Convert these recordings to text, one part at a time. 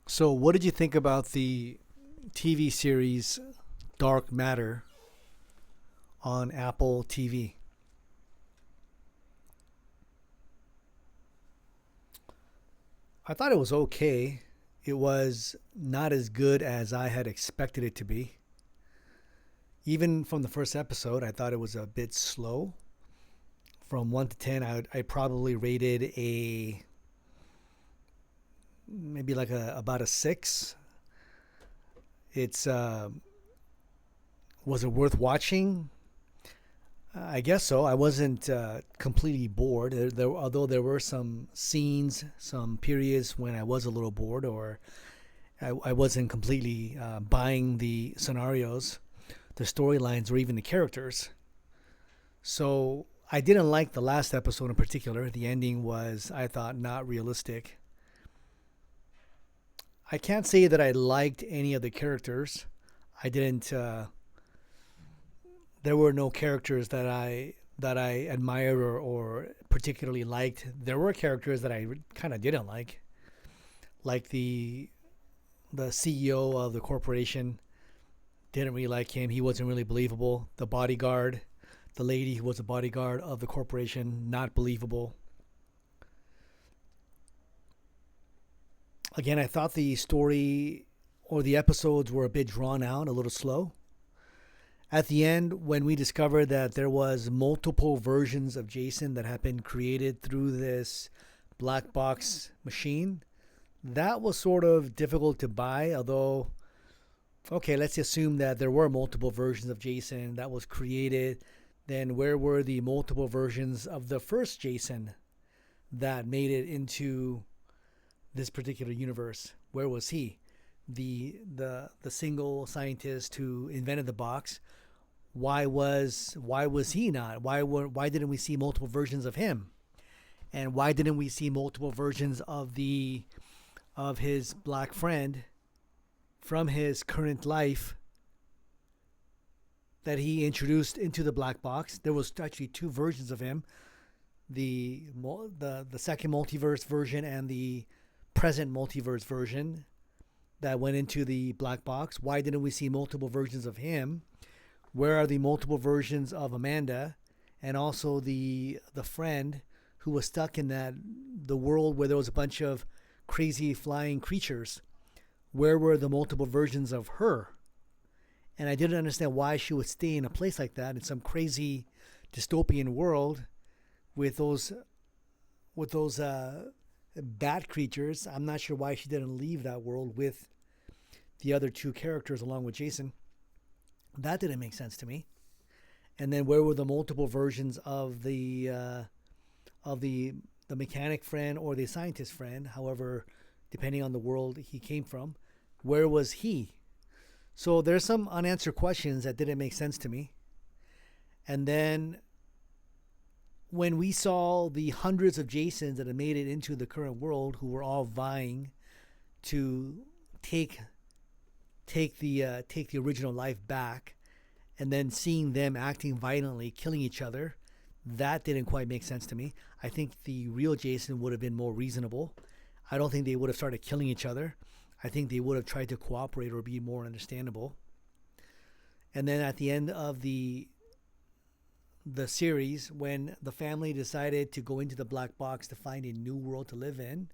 So, what did you think about the TV series Dark Matter on Apple TV? I thought it was okay. It was not as good as I had expected it to be. Even from the first episode, I thought it was a bit slow. From 1 to 10, I probably rated a maybe like about a 6. It's Was it worth watching? I guess so. I wasn't completely bored. Although there were some scenes, some periods when I was a little bored, or I wasn't completely buying the scenarios, the storylines, or even the characters. So I didn't like the last episode in particular. The ending was, I thought, not realistic. I can't say that I liked any of the characters. I didn't. There were no characters that I admired or particularly liked. There were characters that I kind of didn't like the CEO of the corporation. Didn't really like him. He wasn't really believable. The bodyguard, the lady who was a bodyguard of the corporation, not believable. Again, I thought the story or the episodes were a bit drawn out, a little slow. At the end, when we discovered that there was multiple versions of Jason that had been created through this black box machine, that was sort of difficult to buy. Although, okay, let's assume that there were multiple versions of Jason that was created. Then where were the multiple versions of the first Jason that made it into this particular universe? Where was he? The single scientist who invented the box. Why was he not? Why didn't we see multiple versions of him? And why didn't we see multiple versions of his black friend from his current life that he introduced into the black box? There was actually two versions of him: the second multiverse version and the present multiverse version that went into the black box. Why didn't we see multiple versions of him? Where are the multiple versions of Amanda and also the friend who was stuck in the world where there was a bunch of crazy flying creatures? Where were the multiple versions of her? And I didn't understand why she would stay in a place like that in some crazy dystopian world with those bat creatures. I'm not sure why she didn't leave that world with the other two characters along with Jason. That didn't make sense to me. And then where were the multiple versions of the mechanic friend or the scientist friend, however, depending on the world he came from? Where was he? So there's some unanswered questions that didn't make sense to me. And then when we saw the hundreds of Jasons that had made it into the current world, who were all vying to take take the original life back, and then seeing them acting violently, killing each other, that didn't quite make sense to me. I think the real Jason would have been more reasonable. I don't think they would have started killing each other. I think they would have tried to cooperate or be more understandable. And then at the end of the series, when the family decided to go into the black box to find a new world to live in,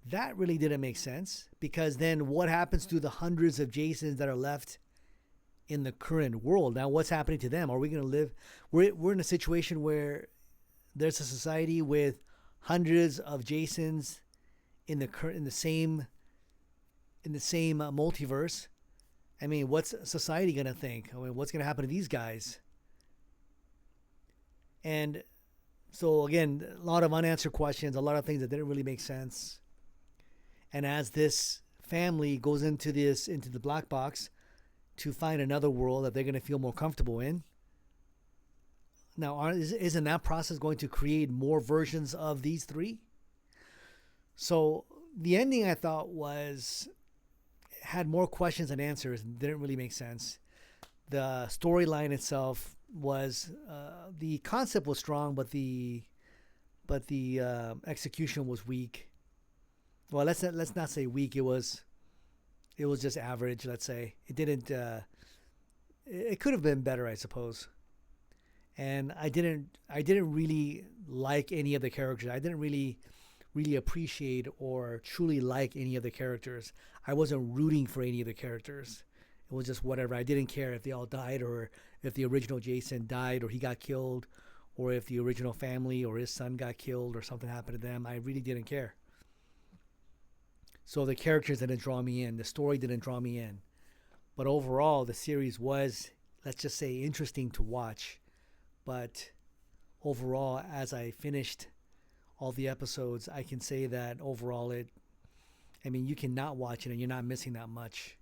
that really didn't make sense, because then what happens to the hundreds of Jasons that are left in the current world? Now, what's happening to them? Are we going to live? We're in a situation where there's a society with hundreds of Jasons in the same multiverse. I mean, what's society going to think? I mean, what's going to happen to these guys? And so again, a lot of unanswered questions, a lot of things that didn't really make sense. And as this family goes into the black box to find another world that they're going to feel more comfortable in, now isn't that process going to create more versions of these three? So the ending, I thought, had more questions than answers and didn't really make sense. The storyline itself was the concept was strong, but the execution was weak. Well, let's not say weak. It was just average. Let's say it didn't. It could have been better, I suppose. And I didn't really like any of the characters. I didn't really appreciate or truly like any of the characters. I wasn't rooting for any of the characters. It was just whatever. I didn't care if they all died or if the original Jason died or he got killed or if the original family or his son got killed or something happened to them. I really didn't care. So the characters didn't draw me in. The story didn't draw me in. But overall, the series was, let's just say, interesting to watch. But overall, as I finished all the episodes, I can say that overall, I mean, you cannot watch it and you're not missing that much.